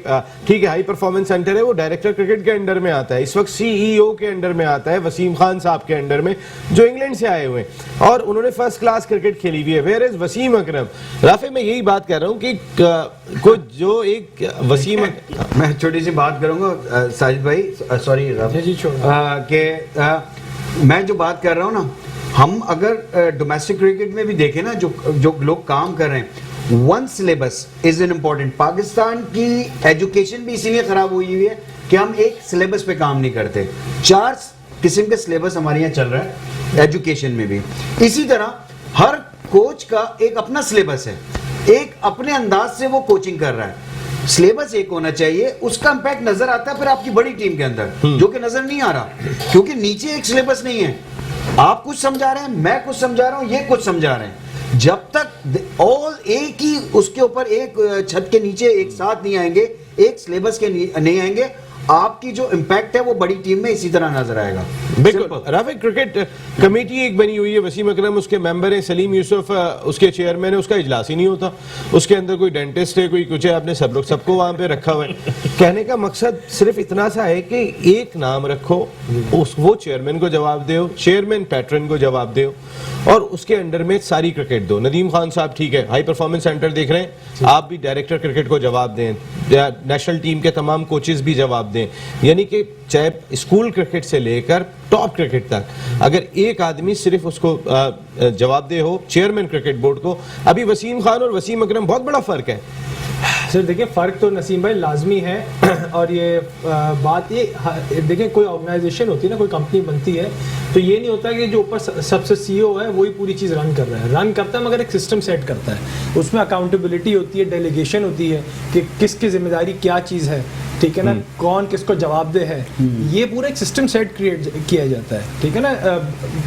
ठीक है हाई परफॉर्मेंस सेंटर है, वो डायरेक्टर क्रिकेट के अंडर में आता है, इस वक्त सीईओ के अंडर में आता है, वसीम खान साहब के अंडर में, जो इंग्लैंड से आए हुए हैं और उन्होंने फर्स्ट क्लास क्रिकेट खेली हुई है। Where is Wasim Akram? राफे मैं यही बात कर रहा हूँ कि कुछ जो एक वसीम मैं छोटी सी बात करूंगा साजिद भाई, सॉरी मैं जो बात कर रहा हूँ ना, हम अगर डोमेस्टिक क्रिकेट में भी देखें ना, जो लोग काम कर रहे हैं, one syllabus is an important. Pakistan की एजुकेशन भी इसीलिए खराब हुई हुई है कि हम एक सिलेबस पे काम नहीं करते। 4 किस्म के सिलेबस हमारे यहाँ चल रहा है एजुकेशन में भी। इसी तरह हर कोच का एक अपना सिलेबस है, एक अपने अंदाज से वो कोचिंग कर रहा है। सिलेबस एक होना चाहिए, उसका इंपैक्ट नजर आता है फिर आपकी बड़ी टीम के अंदर, जो कि नजर नहीं आ रहा क्योंकि नीचे एक सिलेबस नहीं है। आप कुछ समझा रहे हैं, मैं कुछ समझा रहा हूं, ये कुछ समझा रहे हैं। जब तक ऑल एक ही उसके ऊपर एक छत के नीचे एक साथ नहीं आएंगे, एक सिलेबस के नहीं आएंगे, आपकी जो इंपैक्ट है वो बड़ी टीम में इसी तरह नजर आएगा। बिल्कुल। राफे क्रिकेट कमेटी एक बनी हुई है, वसीम अकरम उसके मेंबर है, सलीम यूसुफ उसके चेयरमैन है, उसका इजलास ही नहीं होता। उसके अंदर कोई डेंटिस्ट है, कोई कुछ है, आपने सब लोग सबको वहां पे रखा हुआ है। कहने का मकसद सिर्फ इतना सा है कि एक नाम रखो, वो चेयरमैन को जवाब दो, चेयरमैन पैटर्न को जवाब दो और उसके अंडर में सारी क्रिकेट दो। नदीम खान साहब ठीक है हाई परफॉर्मेंस सेंटर देख रहे हैं, आप भी डायरेक्टर क्रिकेट को जवाब दें, नेशनल टीम के तमाम कोचेस भी जवाब दें। यानी कि चाहे स्कूल क्रिकेट से लेकर टॉप क्रिकेट तक अगर एक आदमी सिर्फ उसको जवाब दे हो चेयरमैन क्रिकेट बोर्ड को। अभी वसीम खान और वसीम अकरम बहुत बड़ा फर्क है। सर देखिए, फ़र्क तो नसीम भाई लाजमी है और ये बात ये देखिए, कोई ऑर्गेनाइजेशन होती है ना, कोई कंपनी बनती है, तो ये नहीं होता कि जो ऊपर सबसे सीईओ है वही पूरी चीज़ रन कर रहा है, रन करता है मगर एक सिस्टम सेट करता है, उसमें अकाउंटेबिलिटी होती है, डेलीगेशन होती है कि किसकी जिम्मेदारी क्या चीज़ है, ठीक है ना, कौन किसको जवाबदेह है, ये पूरा एक सिस्टम सेट क्रिएट किया जाता है, ठीक है ना।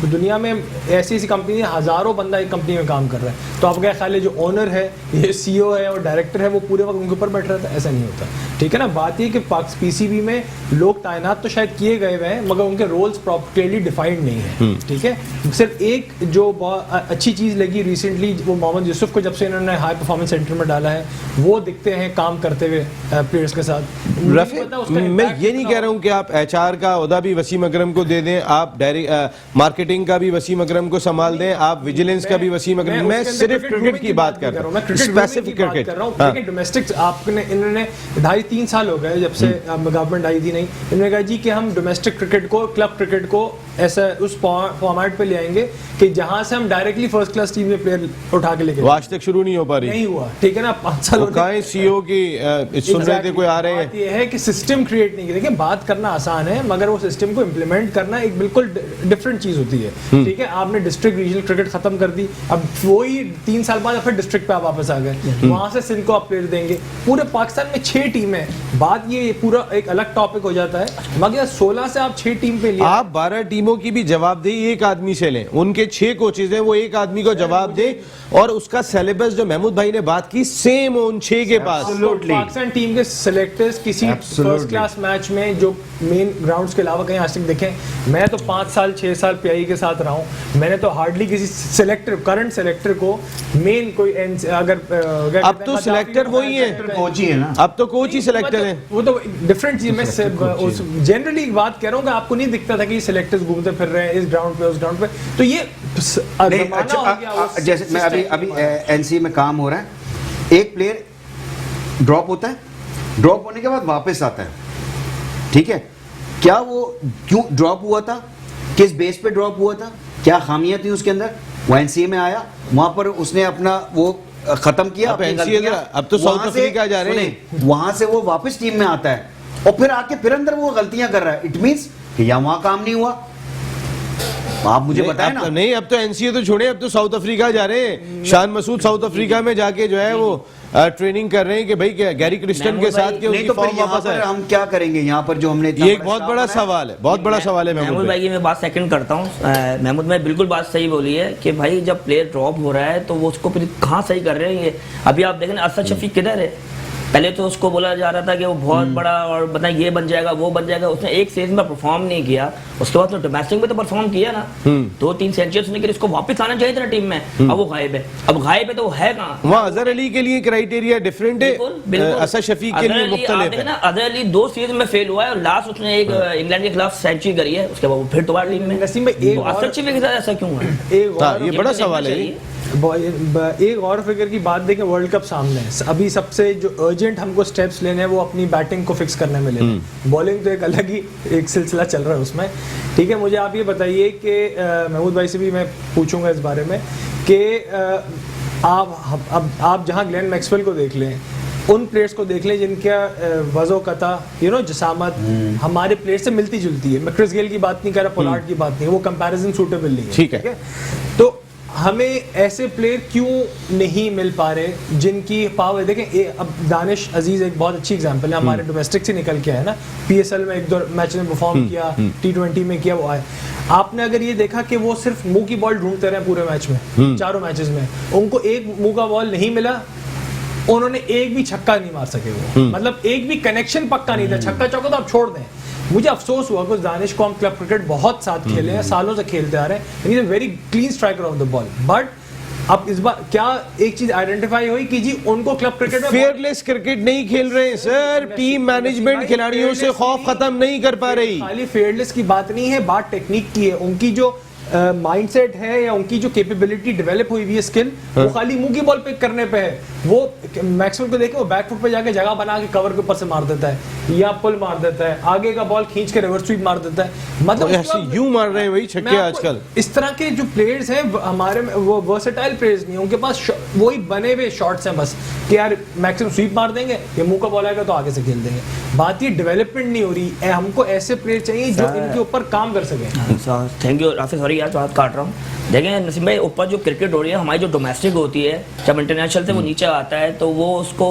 दुनिया में ऐसी ऐसी कंपनी हज़ारों बंदा एक कंपनी में काम कर रहा है, तो आप क्या ख्याल है जो ओनर है, ये सीईओ है और डायरेक्टर है, वो पूरे वक्त उनके ऊपर बैठ रहता है? ऐसा नहीं होता, ठीक है ना। बात ये कि पीसीबी में लोग तैनात तो शायद किए गए हुए हैं मगर उनके रोल्स प्रॉपर्ली डिफाइंड नहीं है, ठीक है। सिर्फ एक जो अच्छी चीज़ लगी रिसेंटली, वो मोहम्मद यूसुफ को जब से इन्होंने हाई परफॉर्मेंस सेंटर में डाला है, वो दिखते हैं काम करते हुए प्लेयर्स के साथ। रफी, मैं ये नहीं कह रहा हूँ कि आप एचआर का ओहदा भी वसीम अकरम को दे दें, आप डायरेक्ट मार्केटिंग का भी वसीम अकरम को संभाल दें, आप विजिलेंस का भी वसीम अकरम। मैं सिर्फ क्रिकेट की बात कर रहा हूँ, स्पेसिफिक क्रिकेट कर रहा हूँ। डोमेस्टिक आपने इन्होंने 2.5-3 साल हो गए जब से गवर्नमेंट आई थी, नहीं इन्होंने कहा जी कि हम डोमेस्टिक क्रिकेट को, क्लब क्रिकेट को ऐसा उस फॉर्मेट पे ले आएंगे कि जहां से हम डायरेक्टली फर्स्ट क्लास टीम में प्लेयर उठा के लेके, आज तक शुरू नहीं हो पा रही, नहीं हुआ, ठीक है ना। 5 साल कहाँ सीईओ की सुन रहे थे, कोई आ रहे हैं। ये है कि सिस्टम क्रिएट नहीं किया। देखिए बात करना आसान है मगर वो सिस्टम को इम्प्लीमेंट करना एक बिल्कुल डिफरेंट चीज होती है, ठीक है। आपने डिस्ट्रिक्ट रीजनल क्रिकेट खत्म कर दी, अब वही 3 साल बाद फिर डिस्ट्रिक्ट पे आप वापस आ गए, वहां से सिंध को आप प्लेयर देंगे। पूरे पाकिस्तान में 6 टीमें हैं, बात ये पूरा एक अलग टॉपिक हो जाता है, मगर 16 से आप 6 टीम पे लिया, आप 12 टीमों की भी जवाबदेही एक आदमी से लें, उनके 6 कोचेज हैं, वो एक आदमी को जवाब दे, और उसका सिलेबस जो महमूद भाई ने बात की सेम उन 6 के पास। पाकिस्तान टीम के सिलेक्टर्स किसी फर्स्ट क्लास मैच में जो मेन ग्राउंड्स के अलावा कहीं आज तक देखें, मैं तो 5 साल 6 साल पीआई के साथ रहा हूं, मैंने तो हार्डली किसी सिलेक्टर, करंट सिलेक्टर को मेन कोई अगर अब तो सिलेक्टर वही है, कोच ही है ना, अब तो कोच ही सिलेक्टर है, वो तो डिफरेंट चीज। मैं जनरली बात कह रहा हूँ कि आपको नहीं दिखता था कि सिलेक्टर्स घूमते फिर रहे हैं इस ग्राउंड पे उस ग्राउंड पे, तो ये जैसे मैं अभी एनसी में काम हो रहा है, एक प्लेयर ड्रॉप होता है, ड्रॉप होने के बाद वापस आता है, ठीक है, क्या वो क्यों ड्रॉप हुआ था, किस बेस पे ड्रॉप हुआ था, क्या खामियां थी उसके अंदर, वो एनसीए में आया, वहां पर उसने अपना वो खत्म किया, अब तो साउथ अफ्रीका जा रहे हैं, वहां से वो वापस टीम में आता है और फिर आके फिर अंदर वो गलतियां कर रहा है, इट मींस कि या वहां काम नहीं हुआ। आप मुझे बताएं ना। नहीं, अब तो एनसीए तो छोड़े, अब तो साउथ अफ्रीका जा रहे हैं। शान मसूद साउथ अफ्रीका में जाके जो है वो ट्रेनिंग कर रहे हैं कि भाई गैरी क्रिस्टन के साथ के नहीं, तो फिर यहाँ पर हम क्या करेंगे, यहाँ पर जो हमने, ये एक बहुत बड़ा सवाल है, बहुत बड़ा सवाल है। महमूद भाई की मैं बात सेकंड करता हूँ, महमूद भाई बिल्कुल बात सही बोली है कि भाई जब प्लेयर ड्रॉप हो रहा है तो वो उसको फिर कहाँ सही कर रहे हैं। ये अभी आप देखें असद शफीक किधर है, पहले तो उसको बोला जा रहा था कि वो बहुत बड़ा और बताए ये बन जाएगा वो बन जाएगा, उसने एक सीजन में परफॉर्म नहीं किया, उसके बाद तो डोमेस्टिक में तो परफॉर्म किया ना, 2-3 सेंचुरी उसने, उसको वापस आना चाहिए था टीम में, अब वो गायब है, अब गायब है तो वो है कहाँ। वहाँ अजहर अली के लिए क्राइटेरिया डिफरेंट है, असद शफीक के लिए मुख्तलिफ है। अजहर अली 2 सीजन में फेल हुआ है और लास्ट उसने एक इंग्लैंड के खिलाफ सेंचुरी करी है, उसके बाद वो फिर दोबारा टीम में। नसीम भाई असद शफीक के साथ ऐसा क्यों है, ये बड़ा सवाल है। एक और फिगर की बात देखें, वर्ल्ड कप सामने है, अभी सबसे जो अर्जेंट हमको स्टेप्स लेने हैं वो अपनी बैटिंग को फिक्स करने में लेने हैं। बॉलिंग तो एक अलग ही एक सिलसिला चल रहा है उसमें, ठीक है। मुझे आप ये बताइए कि महमूद भाई से भी मैं पूछूंगा इस बारे में कि आप जहां ग्लेन मैक्सवेल को देख लें, उन प्लेयर्स को देख लें जिनका वज़ो कता जसामत हमारे प्लेयर से मिलती जुलती है। मैं क्रिस गेल की बात नहीं कर रहा, पोलार्ड की बात नहीं, वो कंपैरिजन सूटेबल नहीं है, ठीक है। तो हमें ऐसे प्लेयर क्यों नहीं मिल पा रहे जिनकी पावर, देखें अब दानिश अजीज एक बहुत अच्छी एग्जांपल है, हमारे डोमेस्टिक से निकल के आया ना, पीएसएल में 1-2 मैच में परफॉर्म किया, T20 में किया, वो आए। आपने अगर ये देखा कि वो सिर्फ मुंह की बॉल ढूंढते रहे पूरे मैच में, चारों मैचेस में उनको एक मुंह का बॉल नहीं मिला, उन्होंने एक भी छक्का नहीं मार सके वो, मतलब एक भी कनेक्शन पक्का नहीं था, छक्का चौका तो आप छोड़ दें। मुझे अफसोस हुआ कि दानिश को हम क्लब क्रिकेट बहुत साथ खेले हैं, सालों से खेलते आ रहे हैं, he is a very clean striker of the ball, but अब इस बार क्या एक चीज आइडेंटिफाई हुई कि जी उनको क्लब क्रिकेट में फेयरलेस क्रिकेट नहीं खेल रहे हैं सर, टीम मैनेजमेंट खिलाड़ियों से खौफ खत्म नहीं कर पा रही। खाली फेयरलेस की बात नहीं है, बात टेक्निक की है, उनकी जो माइंडसेट है या उनकी जो कैपेबिलिटी डेवलप हुई हुई है, स्किल, वो खाली मुंह की बॉल पिक करने पे है। वो मैक्सवेल को देखे, वो बैकफुट पे जाके जगह बना के कवर के ऊपर से मार देता है या पुल मार देता है, आगे का बॉल खींच के रिवर्स स्वीप मार देता है, मतलब ऐसे यूं मार रहे हैं वही छक्के आजकल। इस तरह के जो प्लेयर्स हैं हमारे में, वो वर्सेटाइल प्लेयर्स नहीं, उनके पास वही बने हुए शॉट्स हैं बस, कि यार मैक्सिमम स्वीप मार देंगे, ये मुंह का बॉल आएगा तो आगे से खेल देंगे। बात ये डेवलपमेंट नहीं हो रही है, हमको ऐसे प्लेयर चाहिए जो इनके ऊपर काम कर सके। थैंक यू राफी, सॉरी यार बात काट रहा हूँ। देखें नसीम भाई, ऊपर जो क्रिकेट हो रही है हमारी, जो डोमेस्टिक होती है, जब इंटरनेशनल से वो नीचे आता है तो वो उसको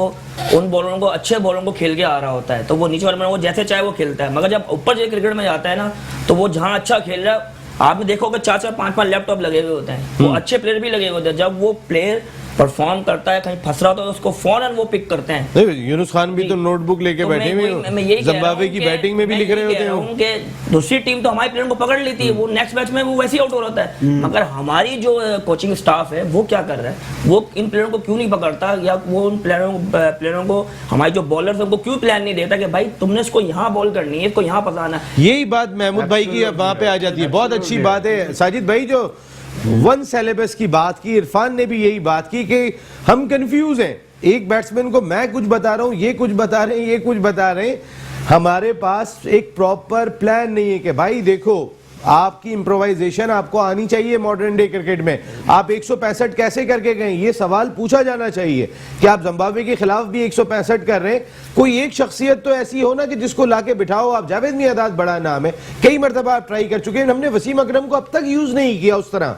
उन बॉलरों को, अच्छे बॉलरों को खेल के आ रहा होता है, तो वो नीचे वाले में वो जैसे चाहे वो खेलता है। मगर जब ऊपर जो क्रिकेट में जाता है ना, तो वो जहाँ अच्छा खेल रहा है, आपने देखोगे 4-4 5-5 लैपटॉप लगे हुए होते हैं, वो अच्छे प्लेयर भी लगे हुए होते हैं। जब वो प्लेयर परफॉर्म करता है, कहीं फंस रहा होता है, उसको फौरन वो पिक करते हैं। नहीं, यूनुस खान भी तो नोटबुक लेके बैठे हुए हैं, जिम्बाब्वे की बैटिंग में भी लिख रहे होते हैं कि दूसरी टीम तो हमारे प्लेयर को पकड़ लेती है, वो नेक्स्ट मैच में वो वैसे ही आउट हो रहा है। मगर हमारी जो कोचिंग स्टाफ है वो क्या कर रहा है, वो इन प्लेयरों को क्यों नहीं पकड़ता, या वो उन प्लेयरों को, हमारे जो बॉलर्स उनको क्यों प्लान नहीं देता कि भाई तुमने इसको यहाँ बॉल करनी है, इसको यहाँ फंसाना है। यही बात महमूद भाई की वहां पे आ जाती है। बहुत अच्छी बात है साजिद भाई, जो वन सिलेबस की बात की, इरफान ने भी यही बात की कि हम कंफ्यूज हैं। एक बैट्समैन को मैं कुछ बता रहा हूं, ये कुछ बता रहे हैं, ये कुछ बता रहे हैं, हमारे पास एक प्रॉपर प्लान नहीं है कि भाई देखो आपकी इम्प्रोवाइजेशन आपको आनी चाहिए मॉडर्न डे क्रिकेट में। आप 165 कैसे करके गए, ये सवाल पूछा जाना चाहिए कि आप जिम्बाब्वे के खिलाफ भी 165 कर रहे हैं। कोई एक शख्सियत तो ऐसी हो ना कि जिसको लाके बिठाओ। आप जावेद मियादाद बड़ा नाम है, कई मरतबा आप ट्राई कर चुके हैं, हमने वसीम अकरम को अब तक यूज नहीं किया उस तरह।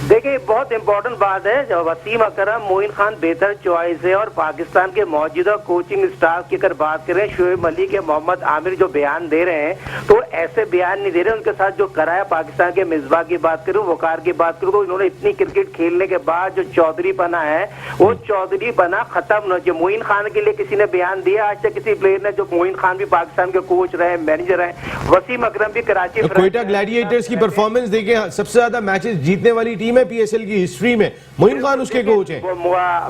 देखिए बहुत इंपॉर्टेंट बात है, जब वसीम अकरम, मोइन खान बेहतर चॉइस है, और पाकिस्तान के मौजूदा कोचिंग स्टाफ की अगर बात करें, शोएब मलिक या मोहम्मद आमिर जो बयान दे रहे हैं, तो ऐसे बयान नहीं दे रहे। उनके साथ जो कराया पाकिस्तान के मिसबा की बात करूं, वकार की बात करूं, तो इन्होंने इतनी क्रिकेट खेलने के बाद जो चौधरी बना है, वो चौधरी बना खत्म। जो मोइन खान के लिए किसी ने बयान दिया आज तक किसी प्लेयर ने, जो मोइन खान भी पाकिस्तान के कोच रहे, मैनेजर रहे, वसीम अकरम भी कराची क्वेटा ग्लैडिएटर्स की परफॉर्मेंस देखे, सबसे ज्यादा मैचेस जीतने वाली टीम है पीएसएल की हिस्ट्री में, मोइन खान उसके कोच हैं।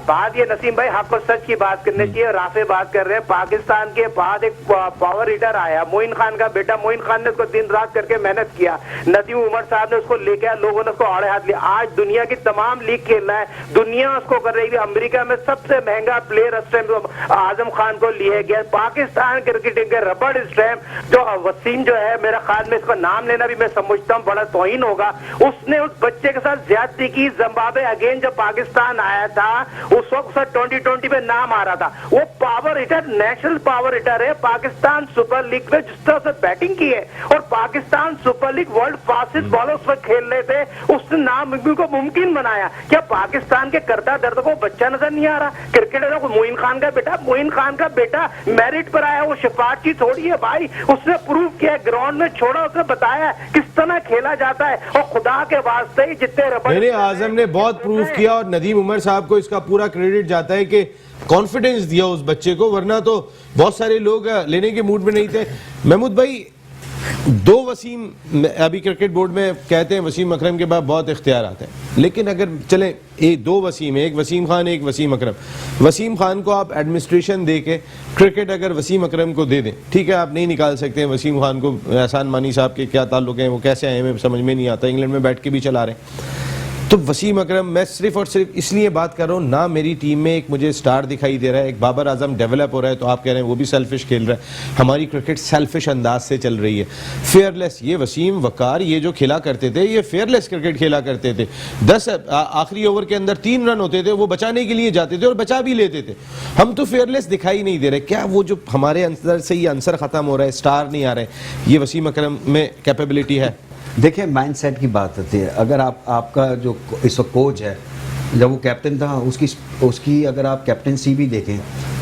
बात ये नसीम भाई, आपको सच की बात करनी चाहिए। राफे बात कर रहे हैं, पाकिस्तान के बाद एक पावर हिटर आया, मोइन खान का बेटा। मोइन खान ने उसको दिन रात करके मेहनत किया, नदीम उमर साहब ने उसको लेके आया, लोगों ने उसको आड़े हाथ लिया। आज दुनिया की तमाम लीग खेल रहा है, दुनिया उसको कर रही है। अमेरिका में सबसे महंगा प्लेयर आजम खान को लिए गया। पाकिस्तान क्रिकेटिंग के रबड़ स्टैम्प जो वसीम जो है, मेरा ख्याल में इसका नाम लेना भी मैं समझता हूँ बड़ा तौहीन होगा। उसने उस बच्चे के साथ ज्यादती की। जिम्बाब्वे अगेन जब पाकिस्तान आया था, उस वक्त 2020 में नाम आ रहा था। वो power hitter, national power hitter है। पाकिस्तान सुपर लीग में जिस तरह से बैटिंग की है, और Pakistan super league world fastest bowler उस वक्त खेल रहे थे, उसने नामुमकिन को मुमकिन बनाया। क्या पाकिस्तान के करता दर्द को बच्चा नजर नहीं आ रहा? क्रिकेटर को मोइन खान का बेटा, मोइन खान का बेटा मेरिट पर आया, वो सिफारशी थोड़ी है भाई। उसने प्रूव किया, ग्राउंड में छोड़ा, उसने बताया किस तरह खेला जाता है। और खुदा के वास्ते ही जितने रबड़ आजम ने बहुत प्रूफ किया, और नदीम उमर साहब को इसका पूरा क्रेडिट जाता है कि कॉन्फिडेंस दिया उस बच्चे को, वरना तो बहुत सारे लोग लेने के मूड में नहीं थे। महमूद भाई, दो वसीम, अभी क्रिकेट बोर्ड में कहते हैं वसीम अकरम के बाद बहुत इख्तियार आते हैं, लेकिन अगर चले दो वसीम है, एक वसीम खान एक वसीम अकरम, वसीम खान को आप एडमिनिस्ट्रेशन दे के क्रिकेट अगर वसीम अकरम को दे दें, ठीक है, आप नहीं निकाल सकते हैं वसीम खान को। एहसान मानी साहब के क्या ताल्लुक हैं, वो कैसे आए हमें समझ में नहीं आता, इंग्लैंड में बैठ के भी चला रहे हैं। तो वसीम अकरम, मैं सिर्फ और सिर्फ इसलिए बात कर रहा हूँ ना, मेरी टीम में एक मुझे स्टार दिखाई दे रहा है, एक बाबर आजम डेवलप हो रहा है, तो आप कह रहे हैं वो भी सेल्फिश खेल रहा है। हमारी क्रिकेट सेल्फिश अंदाज से चल रही है, फेयरलेस। ये वसीम, वकार, ये जो खेला करते थे, ये फेयरलेस क्रिकेट खेला करते थे। 10 आखिरी ओवर के अंदर 3 रन होते थे, वो बचाने के लिए जाते थे और बचा भी लेते थे। हम तो फेयरलेस दिखाई नहीं दे रहे। क्या वो जो हमारे अंदर से ये आंसर खत्म हो रहा है, स्टार नहीं आ रहे, ये वसीम अकरम में कैपेबिलिटी है? देखिए, माइंडसेट की बात होती है। अगर आपका जो इस वक्त कोच है, जब वो कैप्टन था, उसकी अगर आप कैप्टनसी भी देखें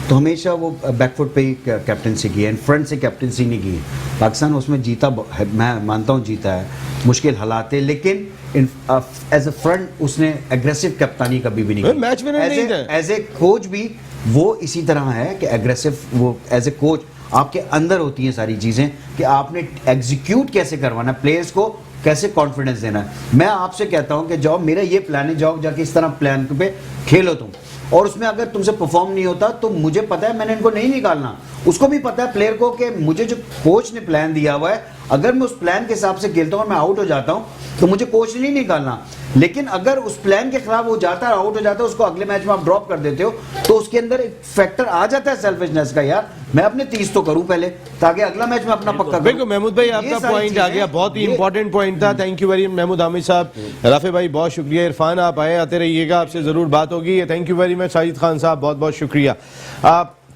तो हमेशा वो बैकफुट पे ही कैप्टनसी की है, फ्रंट से कैप्टनसी नहीं की है। पाकिस्तान उसमें जीता, मैं मानता हूँ जीता है, मुश्किल हालात है, लेकिन एज ए फ्रंट उसने एग्रेसिव कप्तानी कभी भी नहीं की। मैच विनर नहीं था। एज ए कोच भी वो इसी तरह है कि एग्रेसिव, वो एज ए कोच आपके अंदर होती हैं सारी चीज़ें कि आपने एग्जीक्यूट कैसे करवाना, प्लेयर्स को कैसे कॉन्फिडेंस देना है। मैं आपसे कहता हूं कि जाओ, मेरा ये प्लान है, जाओ जाके इस तरह प्लान पे खेलो तुम, और उसमें अगर तुमसे परफॉर्म नहीं होता तो मुझे पता है मैंने इनको नहीं निकालना। उसको भी पता है प्लेयर को कि मुझे जो कोच ने प्लान दिया हुआ है, अगर मैं उस प्लान के हिसाब से खेलता हूँ और मैं आउट हो जाता हूँ तो मुझे कोच ने नहीं निकालना। लेकिन अगर उस प्लान के खिलाफ वो जाता है, आउट हो जाता है, उसको अगले मैच में आप ड्रॉप कर देते हो, तो उसके अंदर एक फैक्टर आ जाता है सेल्फिशनेस का, यार मैं अपने 30 तो करूं पहले ताकि अगला मैच में अपना पक्का करूं। बिल्कुल महमूद भाई, ये आपका सारी पॉइंट आ चीजें- गया, बहुत ही ये- इंपॉर्टेंट पॉइंट था। Thank you very Mahmood Hamid sahab. Rafay भाई बहुत शुक्रिया। इरफान आप आए, आते रहिएगा, आपसे जरूर बात होगी। Thank you very much. Sajid Khan साहब बहुत बहुत शुक्रिया।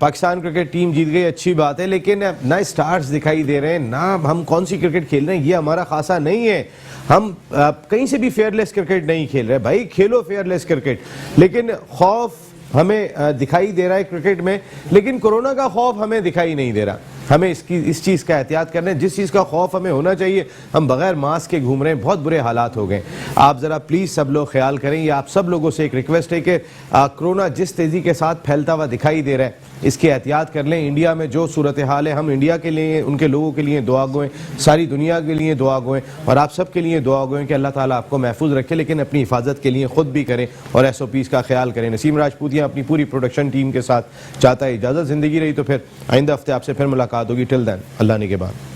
पाकिस्तान क्रिकेट टीम जीत गई, अच्छी बात है, लेकिन ना स्टार्स दिखाई दे रहे हैं, ना हम कौन सी क्रिकेट खेल रहे हैं, ये हमारा खासा नहीं है। हम कहीं से भी फेयरलेस क्रिकेट नहीं खेल रहे। भाई खेलो फेयरलेस क्रिकेट, लेकिन खौफ हमें दिखाई दे रहा है क्रिकेट में, लेकिन कोरोना का खौफ हमें दिखाई नहीं दे रहा। हमें इस चीज़ का एहतियात करना है। जिस चीज़ का खौफ हमें होना चाहिए, हम बगैर मास्क के घूम रहे हैं, बहुत बुरे हालात हो गए। आप ज़रा प्लीज़ सब लोग ख्याल करें। ये आप सब लोगों से एक रिक्वेस्ट है कि कोरोना जिस तेज़ी के साथ फैलता हुआ दिखाई दे रहा है, इसकी एहतियात कर लें। इंडिया में जो सूरत हाल है, हम इंडिया के लिए, उनके लोगों के लिए दुआ गोएं, सारी दुनिया के लिए दुआ गोएं, और आप सब के लिए दुआ गोएं कि अल्लाह ताला आपको महफूज रखे, लेकिन अपनी हिफाजत के लिए ख़ुद भी करें और SOPs का ख्याल करें। नसीम राजपूतिया अपनी पूरी प्रोडक्शन टीम के साथ चाहता है इजाज़त। ज़िंदगी रही तो फिर आइंदा हफ्ते आपसे फिर मुलाकात होगी। टिल देन अल्लाह ने के बाद।